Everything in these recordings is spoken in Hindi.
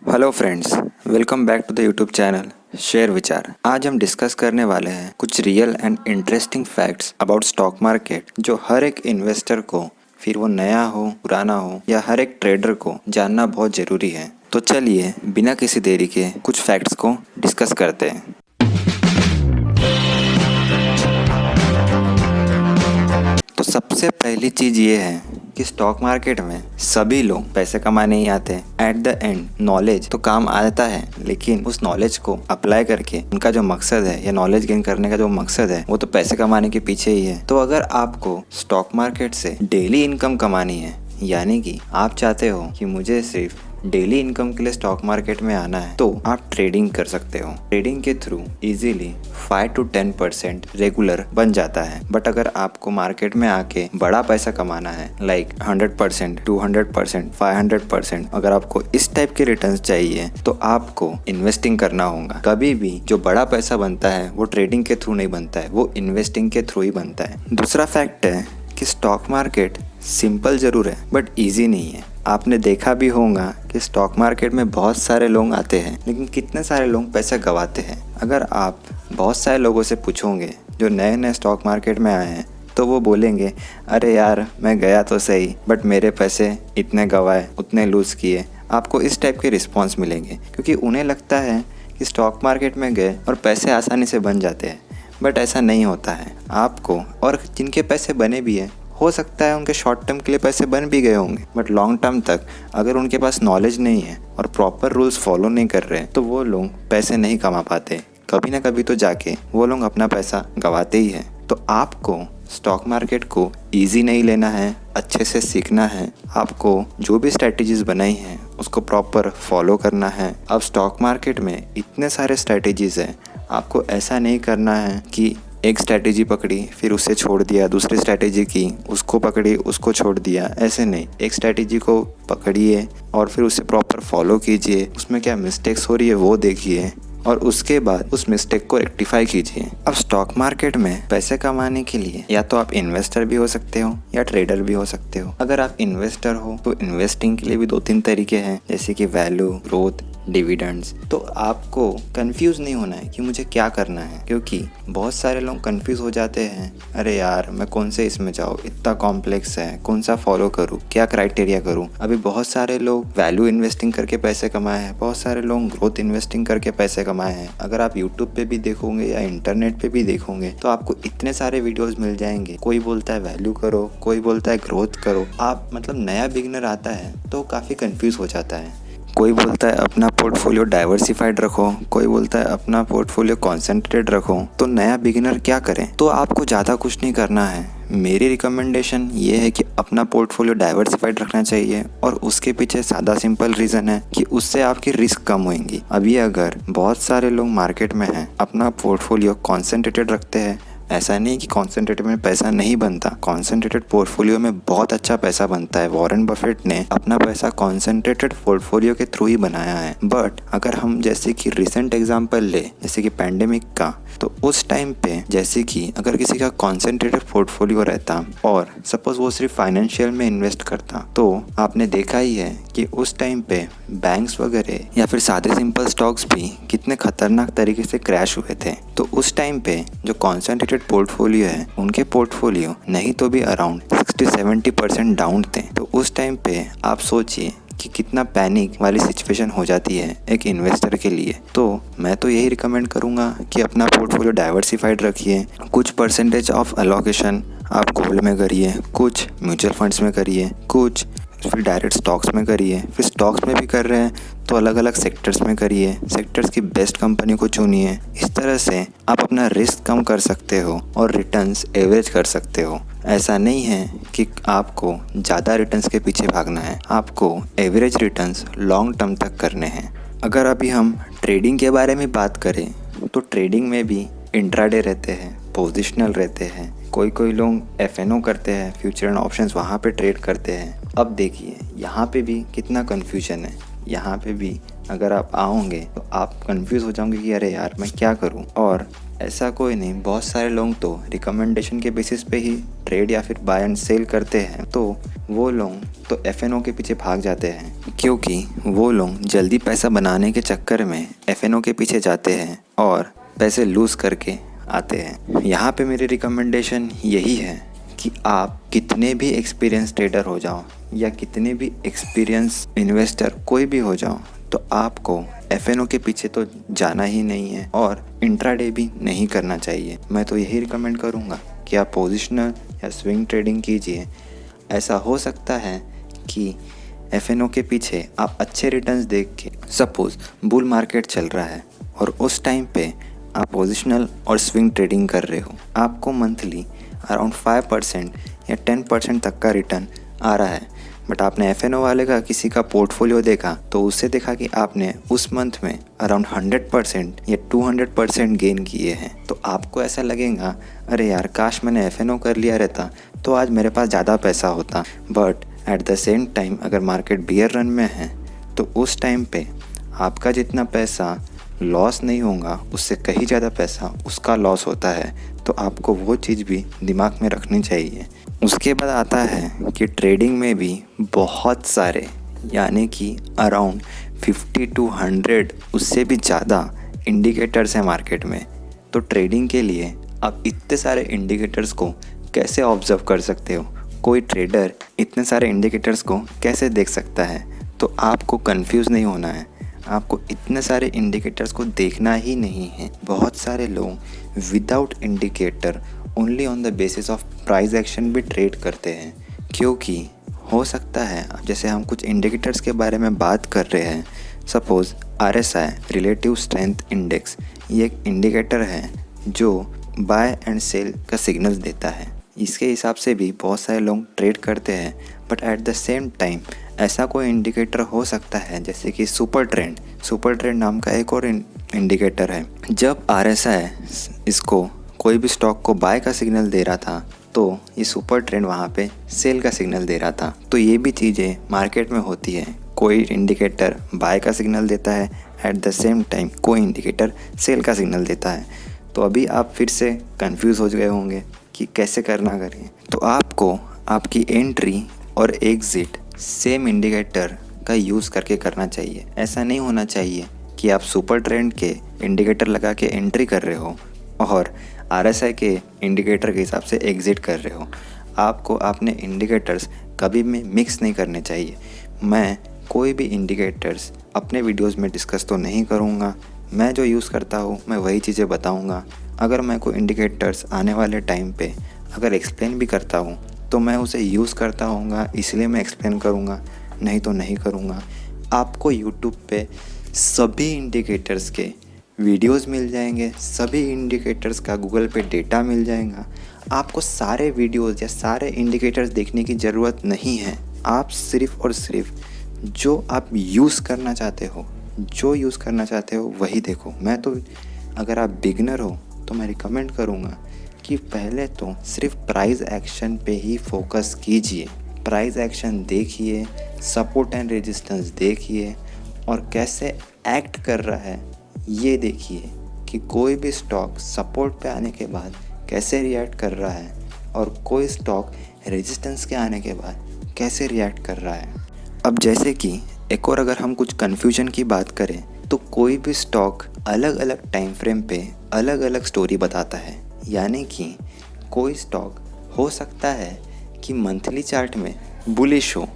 Hello friends, welcome back to the YouTube channel Share Vichar. आज हम डिस्कस करने वाले हैं कुछ real and interesting facts about stock market जो हर एक इन्वेस्टर को, फिर वो नया हो पुराना हो या हर एक ट्रेडर को जानना बहुत ज़रूरी है। तो चलिए बिना किसी देरी के कुछ फैक्ट्स को डिस्कस करते हैं। तो सबसे पहली चीज़ ये है कि स्टॉक मार्केट में सभी लोग पैसे कमाने ही आते हैं। एट द एंड नॉलेज तो काम आता है, लेकिन उस नॉलेज को अप्लाई करके उनका जो मकसद है या नॉलेज गेन करने का जो मकसद है वो तो पैसे कमाने के पीछे ही है। तो अगर आपको स्टॉक मार्केट से डेली इनकम कमानी है, यानी कि आप चाहते हो कि मुझे सिर्फ डेली इनकम के लिए स्टॉक मार्केट में आना है, तो आप ट्रेडिंग कर सकते हो। ट्रेडिंग के थ्रू इजीली 5 to 10% रेगुलर बन जाता है। बट अगर आपको मार्केट में आके बड़ा पैसा कमाना है, लाइक 100%, 200%, 500%, अगर आपको इस टाइप के रिटर्न्स चाहिए तो आपको इन्वेस्टिंग करना होगा। कभी भी जो बड़ा पैसा बनता है वो ट्रेडिंग के थ्रू नहीं बनता है, वो इन्वेस्टिंग के थ्रू ही बनता है। दूसरा फैक्ट है कि स्टॉक मार्केट सिंपल ज़रूर है बट ईजी नहीं है। आपने देखा भी होगा कि स्टॉक मार्केट में बहुत सारे लोग आते हैं, लेकिन कितने सारे लोग पैसे गंवाते हैं। अगर आप बहुत सारे लोगों से पूछोगे जो नए नए स्टॉक मार्केट में आए हैं, तो वो बोलेंगे अरे यार मैं गया तो सही बट मेरे पैसे इतने गंवाए, उतने लूज़ किए। आपको इस टाइप के रिस्पॉन्स मिलेंगे, क्योंकि उन्हें लगता है कि स्टॉक मार्केट में गए और पैसे आसानी से बन जाते हैं। बट ऐसा नहीं होता है। आपको, और जिनके पैसे बने भी हैं, हो सकता है उनके शॉर्ट टर्म के लिए पैसे बन भी गए होंगे, बट लॉन्ग टर्म तक अगर उनके पास नॉलेज नहीं है और प्रॉपर रूल्स फॉलो नहीं कर रहे तो वो लोग पैसे नहीं कमा पाते। कभी ना कभी तो जाके वो लोग अपना पैसा गंवाते ही हैं। तो आपको स्टॉक मार्केट को इजी नहीं लेना है, अच्छे से सीखना है। आपको जो भी स्ट्रैटेजीज बनाई हैं उसको प्रॉपर फॉलो करना है। अब स्टॉक मार्केट में इतने सारे स्ट्रैटेजीज हैं, आपको ऐसा नहीं करना है कि एक स्ट्रैटेजी पकड़ी फिर उसे छोड़ दिया, दूसरी स्ट्रैटेजी की उसको पकड़ी उसको छोड़ दिया। ऐसे नहीं, एक स्ट्रैटेजी को पकड़िए और फिर उसे प्रॉपर फॉलो कीजिए। उसमें क्या मिस्टेक्स हो रही है वो देखिए और उसके बाद उस मिस्टेक को रेक्टिफाई कीजिए। अब स्टॉक मार्केट में पैसे कमाने के लिए या तो आप इन्वेस्टर भी हो सकते हो या ट्रेडर भी हो सकते हो। अगर आप इन्वेस्टर हो तो इन्वेस्टिंग के लिए भी 2-3 तरीके हैं, जैसे कि वैल्यू, ग्रोथ, डिविडेंड्स। तो आपको कंफ्यूज नहीं होना है कि मुझे क्या करना है, क्योंकि बहुत सारे लोग कंफ्यूज हो जाते हैं। अरे यार मैं कौन से इसमें जाऊँ, इतना कॉम्प्लेक्स है, कौन सा फॉलो करूँ, क्या क्राइटेरिया करूँ। अभी बहुत सारे लोग वैल्यू इन्वेस्टिंग करके पैसे कमाए हैं, बहुत सारे लोग ग्रोथ इन्वेस्टिंग करके पैसे कमाए हैं। अगर आप यूट्यूब पे भी देखोगे या इंटरनेट पे भी देखोगे तो आपको इतने सारे वीडियोस मिल जाएंगे। कोई बोलता है वैल्यू करो, कोई बोलता है ग्रोथ करो। आप मतलब नया बिगिनर आता है तो काफ़ी कंफ्यूज हो जाता है। कोई बोलता है अपना पोर्टफोलियो डाइवर्सिफाइड रखो, कोई बोलता है अपना पोर्टफोलियो कॉन्सेंट्रेटेड रखो। तो नया बिगिनर क्या करें? तो आपको ज़्यादा कुछ नहीं करना है। मेरी रिकमेंडेशन ये है कि अपना पोर्टफोलियो डाइवर्सिफाइड रखना चाहिए, और उसके पीछे सादा सिंपल रीज़न है कि उससे आपकी रिस्क कम होंगी। अभी अगर बहुत सारे लोग मार्केट में हैं, अपना पोर्टफोलियो कॉन्सेंट्रेटेड रखते हैं, ऐसा नहीं कि कॉन्सेंट्रेटेड में पैसा नहीं बनता, कॉन्सेंट्रेटेड पोर्टफोलियो में बहुत अच्छा पैसा बनता है। वॉरेन बफेट ने अपना पैसा कॉन्सेंट्रेटेड पोर्टफोलियो के थ्रू ही बनाया है। बट अगर हम जैसे कि रिसेंट एग्जांपल ले, जैसे कि पैंडेमिक का, तो उस टाइम पे जैसे कि अगर किसी का कॉन्सेंट्रेटेड पोर्टफोलियो रहता और सपोज वो सिर्फ फाइनेंशियल में इन्वेस्ट करता, तो आपने देखा ही है कि उस टाइम पे बैंक्स वगैरह या फिर सादे सिंपल स्टॉक्स भी कितने खतरनाक तरीके से क्रैश हुए थे। तो उस टाइम पे जो कॉन्सेंट्रेटेड पोर्टफोलियो है, उनके पोर्टफोलियो नहीं तो भी अराउंड 60-70% डाउन थे। तो उस टाइम पे आप सोचिए कि कितना पैनिक वाली सिचुएशन हो जाती है एक इन्वेस्टर के लिए। तो मैं तो यही रिकमेंड करूँगा कि अपना पोर्टफोलियो डाइवर्सिफाइड रखिए। कुछ परसेंटेज ऑफ अलोकेशन आप गोल्ड में करिए, कुछ म्यूचुअल फंड्स में करिए, कुछ फिर डायरेक्ट स्टॉक्स में करिए। फिर स्टॉक्स में भी कर रहे हैं तो अलग अलग सेक्टर्स में करिए, सेक्टर्स की बेस्ट कंपनी को चुनिए। इस तरह से आप अपना रिस्क कम कर सकते हो और रिटर्न्स एवरेज कर सकते हो। ऐसा नहीं है कि आपको ज़्यादा रिटर्न्स के पीछे भागना है, आपको एवरेज रिटर्न्स लॉन्ग टर्म तक करने हैं। अगर अभी हम ट्रेडिंग के बारे में बात करें तो ट्रेडिंग में भी इंट्राडे रहते हैं, पोजिशनल रहते हैं, कोई लोग FNO करते हैं, फ्यूचर एंड ऑप्शंस, वहाँ पे ट्रेड करते हैं। अब देखिए यहाँ पे भी कितना कन्फ्यूजन है। यहाँ पे भी अगर आप आओगे तो आप कंफ्यूज हो जाओगे कि अरे यार मैं क्या करूँ। और ऐसा कोई नहीं, बहुत सारे लोग तो रिकमेंडेशन के बेसिस पे ही ट्रेड या फिर बाय एंड सेल करते हैं। तो वो लोग तो FNO के पीछे भाग जाते हैं क्योंकि वो लोग जल्दी पैसा बनाने के चक्कर में एफएनओ के पीछे जाते हैं और पैसे लूज़ करके आते हैं। यहाँ पे मेरी रिकमेंडेशन यही है कि आप कितने भी एक्सपीरियंस ट्रेडर हो जाओ या कितने भी एक्सपीरियंस इन्वेस्टर कोई भी हो जाओ, तो आपको एफएनओ के पीछे तो जाना ही नहीं है और इंट्राडे भी नहीं करना चाहिए। मैं तो यही रिकमेंड करूँगा कि आप पोजिशनल या स्विंग ट्रेडिंग कीजिए। ऐसा हो सकता है कि एफएनओ के पीछे आप अच्छे रिटर्न्स देख के, सपोज बुल मार्केट चल रहा है और उस टाइम पे आप पोजिशनल और स्विंग ट्रेडिंग कर रहे हो, आपको मंथली अराउंड 5% या 10% तक का रिटर्न आ रहा है, बट आपने एफएनओ वाले का किसी का पोर्टफोलियो देखा तो उससे देखा कि आपने उस मंथ में अराउंड 100% या 200% गेन किए हैं, तो आपको ऐसा लगेगा अरे यार काश मैंने एफएनओ कर लिया रहता तो आज मेरे पास ज़्यादा पैसा होता। But at the same time अगर मार्केट बियर रन में है तो उस टाइम पे आपका जितना पैसा लॉस नहीं होगा, उससे कहीं ज़्यादा पैसा उसका लॉस होता है। तो आपको वो चीज़ भी दिमाग में रखनी चाहिए। उसके बाद आता है कि ट्रेडिंग में भी बहुत सारे, यानी कि अराउंड 50 to 100 उससे भी ज़्यादा इंडिकेटर्स हैं मार्केट में। तो ट्रेडिंग के लिए आप इतने सारे इंडिकेटर्स को कैसे ऑब्जर्व कर सकते हो? कोई ट्रेडर इतने सारे इंडिकेटर्स को कैसे देख सकता है? तो आपको कंफ्यूज नहीं होना है, आपको इतने सारे इंडिकेटर्स को देखना ही नहीं है। बहुत सारे लोग without indicator only on the basis of price action भी ट्रेड करते हैं, क्योंकि हो सकता है जैसे हम कुछ इंडिकेटर्स के बारे में बात कर रहे हैं, suppose RSI relative strength index, ये एक इंडिकेटर है जो बाय एंड सेल का सिग्नल्स देता है। इसके हिसाब से भी बहुत सारे लोग ट्रेड करते हैं, but at the same time ऐसा कोई इंडिकेटर हो सकता है जैसे कि सुपर ट्रेंड नाम का एक और इंडिकेटर है। जब RSI इसको कोई भी स्टॉक को बाय का सिग्नल दे रहा था तो ये सुपर ट्रेंड वहाँ पे सेल का सिग्नल दे रहा था। तो ये भी चीज़ें मार्केट में होती है, कोई इंडिकेटर बाय का सिग्नल देता है, एट द सेम टाइम कोई इंडिकेटर सेल का सिग्नल देता है। तो अभी आप फिर से कंफ्यूज हो गए होंगे कि कैसे करना करिए। तो आपको आपकी एंट्री और एग्ज़िट सेम इंडिकेटर का यूज़ करके करना चाहिए। ऐसा नहीं होना चाहिए कि आप सुपर ट्रेंड के इंडिकेटर लगा के एंट्री कर रहे हो और RSI के इंडिकेटर के हिसाब से एग्ज़िट कर रहे हो। आपको अपने इंडिकेटर्स कभी भी मिक्स नहीं करने चाहिए। मैं कोई भी इंडिकेटर्स अपने वीडियोस में डिस्कस तो नहीं करूँगा, मैं जो यूज़ करता हूँ मैं वही चीज़ें बताऊँगा। अगर मैं कोई इंडिकेटर्स आने वाले टाइम पे अगर एक्सप्लेन भी करता हूँ तो मैं उसे यूज़ करता होऊंगा, इसलिए मैं एक्सप्लेन करूँगा, नहीं तो नहीं करूँगा। आपको यूट्यूब पे सभी इंडिकेटर्स के वीडियोस मिल जाएंगे, सभी इंडिकेटर्स का गूगल पे डेटा मिल जाएगा। आपको सारे वीडियोस या सारे इंडिकेटर्स देखने की ज़रूरत नहीं है। आप सिर्फ़ और सिर्फ जो आप यूज़ करना चाहते हो वही देखो। मैं तो अगर आप बिगनर हो तो मैं रिकमेंड करूँगा कि पहले तो सिर्फ प्राइस एक्शन पे ही फोकस कीजिए। प्राइस एक्शन देखिए, सपोर्ट एंड रेजिस्टेंस देखिए और कैसे एक्ट कर रहा है ये देखिए कि कोई भी स्टॉक सपोर्ट पे आने के बाद कैसे रिएक्ट कर रहा है और कोई स्टॉक रेजिस्टेंस के आने के बाद कैसे रिएक्ट कर रहा है। अब जैसे कि एक और अगर हम कुछ कन्फ्यूजन की बात करें तो कोई भी स्टॉक अलग अलग टाइम फ्रेम पे अलग अलग स्टोरी बताता है। यानी कि कोई स्टॉक हो सकता है कि मंथली चार्ट में बुलिश हो,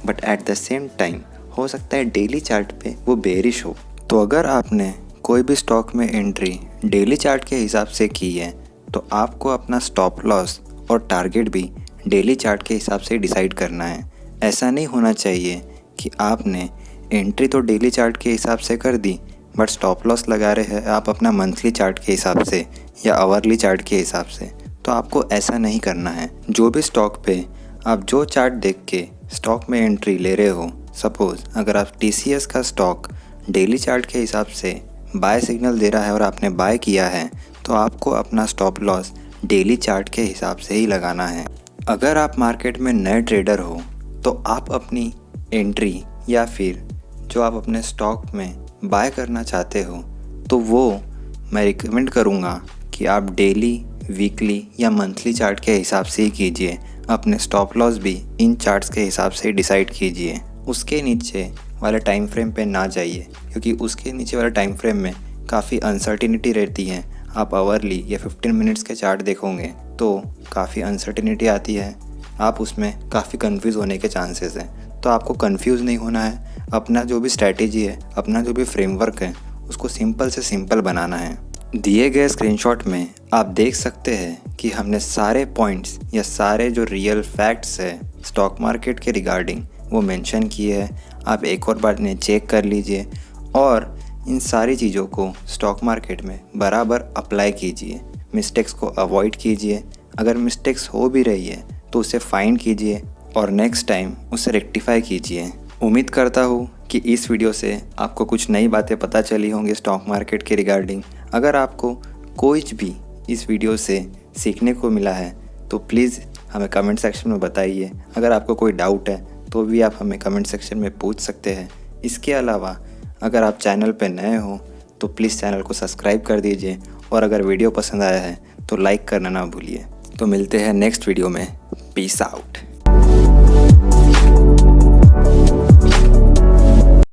but at the same time हो सकता है डेली चार्ट पे वो बेरिश हो। तो अगर आपने कोई भी स्टॉक में एंट्री डेली चार्ट के हिसाब से की है तो आपको अपना स्टॉप लॉस और टारगेट भी डेली चार्ट के हिसाब से डिसाइड करना है। ऐसा नहीं होना चाहिए कि आपने एंट्री तो डेली चार्ट के हिसाब से कर दी बट स्टॉप लॉस लगा रहे हैं आप अपना मंथली चार्ट के हिसाब से या आवरली चार्ट के हिसाब से। तो आपको ऐसा नहीं करना है। जो भी स्टॉक पे आप जो चार्ट देख के स्टॉक में एंट्री ले रहे हो, सपोज़ अगर आप TCS का स्टॉक डेली चार्ट के हिसाब से बाय सिग्नल दे रहा है और आपने बाय किया है तो आपको अपना स्टॉप लॉस डेली चार्ट के हिसाब से ही लगाना है। अगर आप मार्केट में नए ट्रेडर हो तो आप अपनी एंट्री या फिर जो आप अपने स्टॉक में बाय करना चाहते हो तो वो मैं रिकमेंड करूँगा कि आप डेली, वीकली या मंथली चार्ट के हिसाब से ही कीजिए। अपने स्टॉप लॉस भी इन चार्ट्स के हिसाब से डिसाइड कीजिए। उसके नीचे वाले टाइम फ्रेम पे ना जाइए, क्योंकि उसके नीचे वाले टाइम फ्रेम में काफ़ी अनसर्टिनिटी रहती है। आप आवरली या 15 मिनट्स के चार्ट देखोगे तो काफ़ी अनसर्टिनिटी आती है, आप उसमें काफ़ी कंफ्यूज होने के चांसेस हैं। तो आपको कंफ्यूज नहीं होना है, अपना जो भी स्ट्रैटेजी है, अपना जो भी फ्रेमवर्क है, उसको सिंपल से सिंपल बनाना है। दिए गए स्क्रीनशॉट में आप देख सकते हैं कि हमने सारे पॉइंट्स या सारे जो रियल फैक्ट्स है स्टॉक मार्केट के रिगार्डिंग वो मेंशन किए हैं। आप एक और बार इन्हें चेक कर लीजिए और इन सारी चीज़ों को स्टॉक मार्केट में बराबर अप्लाई कीजिए। मिस्टेक्स को अवॉइड कीजिए, अगर मिस्टेक्स हो भी रही है तो उसे फाइंड कीजिए और नेक्स्ट टाइम उसे रेक्टिफाई कीजिए। उम्मीद करता हूँ कि इस वीडियो से आपको कुछ नई बातें पता चली होंगी स्टॉक मार्केट के रिगार्डिंग। अगर आपको कुछ भी इस वीडियो से सीखने को मिला है तो प्लीज़ हमें कमेंट सेक्शन में बताइए। अगर आपको कोई डाउट है तो भी आप हमें कमेंट सेक्शन में पूछ सकते हैं। इसके अलावा अगर आप चैनल पर नए हो तो प्लीज़ चैनल को सब्सक्राइब कर दीजिए और अगर वीडियो पसंद आया है तो लाइक करना ना भूलिए। तो मिलते हैं नेक्स्ट वीडियो में। Peace out.